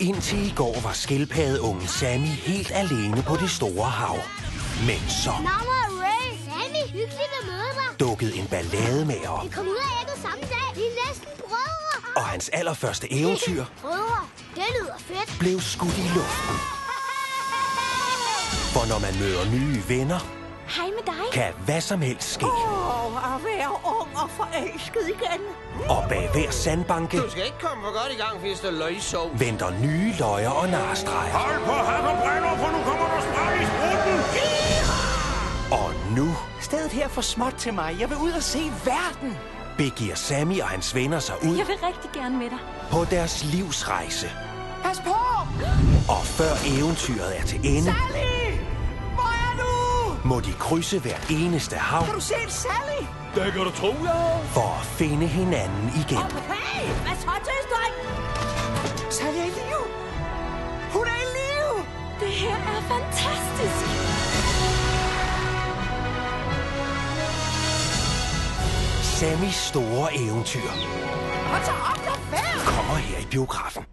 Indtil i går var skildpaddeungen Sammy helt alene på det store hav. Men så Ray! Sammy, hyggeligt at møde dig. dukkede en ballademager op. Vi kom ud af ægget samme dag. Vi er næsten brødre. Og hans allerførste eventyr Brødre, det lyder fedt. blev skudt i luften. For når man møder nye venner, Hej med dig. kan hvad som helst ske. At være ung og forelsket igen. Og bag hver sandbanke Du skal ikke komme for godt i gang, hvis der løgsov. venter nye løjer og narestreger. Hold på hat og briller, for nu kommer der spræk i strutten! Og nu Stedet her er for småt til mig. Jeg vil ud og se verden. begiver Sammy og hans venner sig ud Jeg vil rigtig gerne med dig. på deres livsrejse. Pas på! Og før eventyret er til ende, Sally! Hvor er du? må de krydse hvert eneste hav Kan du se Sally? Det kan du tro, ja. for at finde hinanden igen. Hey! Hvad så, tøsdreng? Sally er i live! Hun er i live! Det her er fantastisk. Sammys store eventyr Hold så op, lad være! kommer her i biografen.